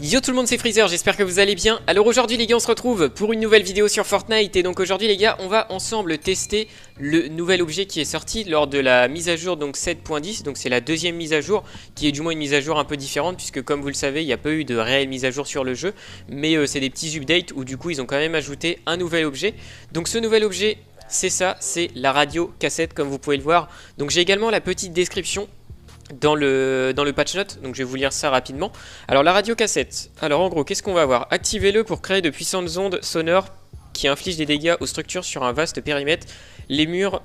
Yo tout le monde, c'est Freezer, j'espère que vous allez bien. Alors aujourd'hui les gars, on se retrouve pour une nouvelle vidéo sur Fortnite. Et donc aujourd'hui les gars, on va ensemble tester le nouvel objet qui est sorti lors de la mise à jour donc 7.10. Donc c'est la deuxième mise à jour, qui est du moins une mise à jour un peu différente, puisque comme vous le savez, il n'y a pas eu de réelle mise à jour sur le jeu. Mais c'est des petits updates où du coup ils ont quand même ajouté un nouvel objet. Donc ce nouvel objet, c'est ça, c'est la radio cassette comme vous pouvez le voir. Donc j'ai également la petite description dans le patch note, donc je vais vous lire ça rapidement. Alors la radio cassette, alors en gros qu'est-ce qu'on va voir? Activez-le pour créer de puissantes ondes sonores qui infligent des dégâts aux structures sur un vaste périmètre. Les murs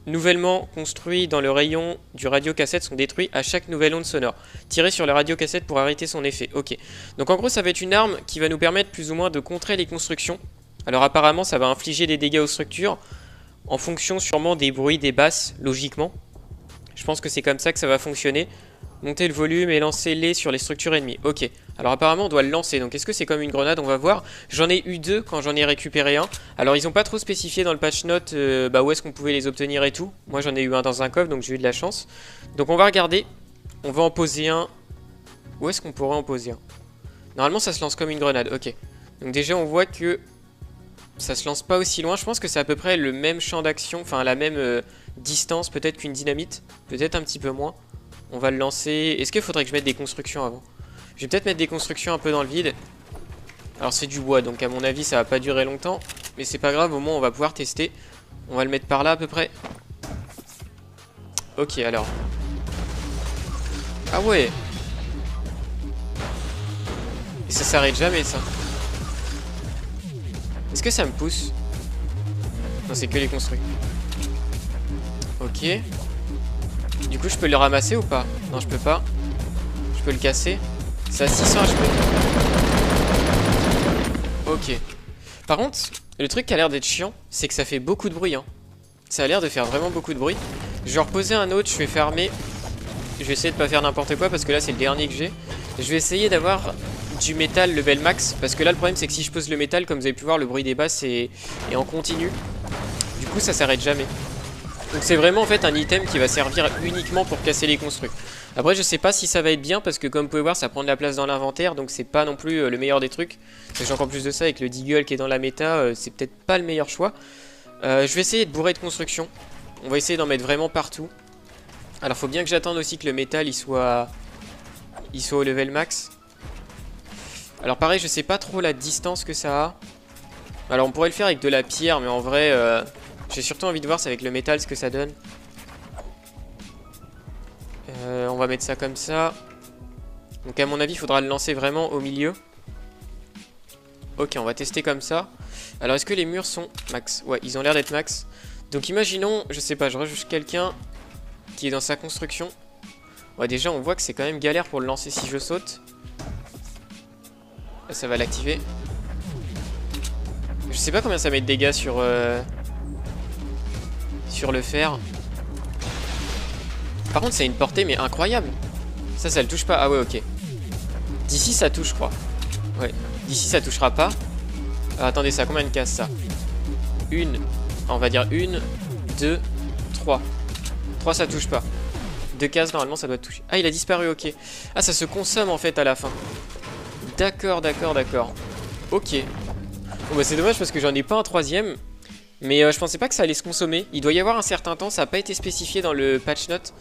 nouvellement construits dans le rayon du radio cassette sont détruits à chaque nouvelle onde sonore. Tirez sur la radio cassette pour arrêter son effet. Ok, donc en gros ça va être une arme qui va nous permettre plus ou moins de contrer les constructions. Alors apparemment ça va infliger des dégâts aux structures en fonction sûrement des bruits des basses, logiquement. Je pense que c'est comme ça que ça va fonctionner. Montez le volume et lancez-les sur les structures ennemies. Ok, alors apparemment on doit le lancer. Donc est-ce que c'est comme une grenade? On va voir. J'en ai eu deux quand j'en ai récupéré un. Alors ils n'ont pas trop spécifié dans le patch note où est-ce qu'on pouvait les obtenir et tout. Moi j'en ai eu un dans un coffre, donc j'ai eu de la chance. Donc on va regarder. On va en poser un. Où est-ce qu'on pourrait en poser un? Normalement ça se lance comme une grenade. Ok, donc déjà on voit que ça se lance pas aussi loin. Je pense que c'est à peu près le même champ d'action, enfin la même distance peut-être qu'une dynamite, peut-être un petit peu moins. On va le lancer. Est-ce qu'il faudrait que je mette des constructions avant? Je vais peut-être mettre des constructions un peu dans le vide. Alors c'est du bois, donc à mon avis ça va pas durer longtemps, mais c'est pas grave, au moins on va pouvoir tester. On va le mettre par là à peu près. Ok, alors. Ah ouais. Et ça s'arrête jamais ça. Est-ce que ça me pousse? Non, c'est que les construits. Ok. Du coup, je peux le ramasser ou pas? Non, je peux pas. Je peux le casser. C'est à 600 HP. Ok. Par contre, le truc qui a l'air d'être chiant, c'est que ça fait beaucoup de bruit. Hein. Ça a l'air de faire vraiment beaucoup de bruit. Je vais reposer un autre, je vais fermer. Je vais essayer de pas faire n'importe quoi parce que là, c'est le dernier que j'ai. Je vais essayer d'avoir du métal level max. Parce que là, le problème, c'est que si je pose le métal, comme vous avez pu voir, le bruit des basses est en continu. Du coup, ça s'arrête jamais. Donc c'est vraiment en fait un item qui va servir uniquement pour casser les construits. Après je sais pas si ça va être bien parce que comme vous pouvez voir ça prend de la place dans l'inventaire. Donc c'est pas non plus le meilleur des trucs. Sachant qu'en plus de ça avec le Deagle qui est dans la méta c'est peut-être pas le meilleur choix. Je vais essayer de bourrer de construction. On va essayer d'en mettre vraiment partout. Alors faut bien que j'attende aussi que le métal il soit au level max. Alors pareil je sais pas trop la distance que ça a. Alors on pourrait le faire avec de la pierre mais en vrai j'ai surtout envie de voir c'est avec le métal ce que ça donne. On va mettre ça comme ça. Donc à mon avis il faudra le lancer vraiment au milieu. Ok on va tester comme ça. Alors est-ce que les murs sont max? Ouais ils ont l'air d'être max. Donc imaginons, je sais pas, je rejoue quelqu'un qui est dans sa construction. Ouais déjà on voit que c'est quand même galère pour le lancer si je saute. Là, ça va l'activer. Je sais pas combien ça met de dégâts sur le fer. Par contre, c'est une portée, mais incroyable. Ça le touche pas. Ah ouais, ok. D'ici, ça touche, je crois. Ouais. D'ici, ça touchera pas. Alors, attendez, ça a combien de cases, ça? Une. On va dire une, deux, trois. Trois, ça touche pas. Deux cases, normalement, ça doit toucher. Ah, il a disparu, ok. Ah, ça se consomme, en fait, à la fin. D'accord, d'accord, d'accord. Ok. Bon, bah, c'est dommage parce que j'en ai pas un troisième. Mais je pensais pas que ça allait se consommer. Il doit y avoir un certain temps, ça n'a pas été spécifié dans le patch note.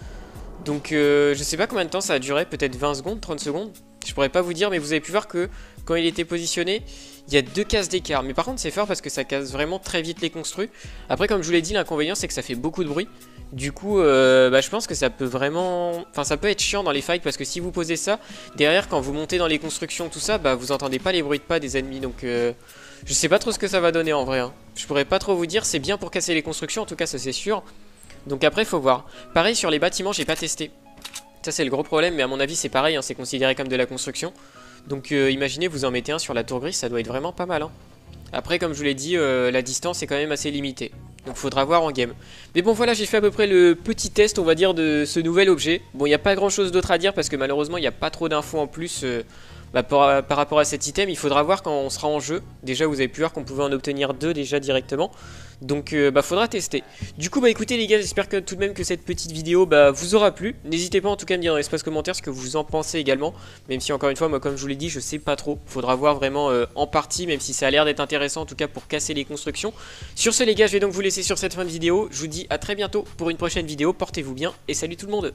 Donc je sais pas combien de temps ça a duré, peut-être 20 secondes, 30 secondes. Je pourrais pas vous dire, mais vous avez pu voir que quand il était positionné, il y a 2 cases d'écart. Mais par contre c'est fort parce que ça casse vraiment très vite les construits. Après comme je vous l'ai dit, l'inconvénient c'est que ça fait beaucoup de bruit. Du coup je pense que ça peut vraiment... Enfin ça peut être chiant dans les fights parce que si vous posez ça, derrière quand vous montez dans les constructions tout ça, vous entendez pas les bruits de pas des ennemis. Donc je sais pas trop ce que ça va donner en vrai. Hein. Je pourrais pas trop vous dire, c'est bien pour casser les constructions, en tout cas ça c'est sûr. Donc après il faut voir. Pareil sur les bâtiments j'ai pas testé. Ça c'est le gros problème mais à mon avis c'est pareil, hein, c'est considéré comme de la construction. Donc imaginez vous en mettez un sur la tour grise, ça doit être vraiment pas mal. Hein. Après comme je vous l'ai dit, la distance est quand même assez limitée. Donc faudra voir en game. Mais bon voilà j'ai fait à peu près le petit test on va dire de ce nouvel objet. Bon il n'y a pas grand chose d'autre à dire parce que malheureusement il n'y a pas trop d'infos en plus. par rapport à cet item, il faudra voir quand on sera en jeu. Déjà, vous avez pu voir qu'on pouvait en obtenir 2 déjà directement. Donc faudra tester. Du coup écoutez les gars, j'espère que tout de même que cette petite vidéo vous aura plu. N'hésitez pas en tout cas à me dire dans l'espace commentaire ce que vous en pensez également. Même si encore une fois moi comme je vous l'ai dit je sais pas trop. Faudra voir vraiment en partie, même si ça a l'air d'être intéressant en tout cas pour casser les constructions. Sur ce les gars, je vais donc vous laisser sur cette fin de vidéo. Je vous dis à très bientôt pour une prochaine vidéo. Portez-vous bien et salut tout le monde.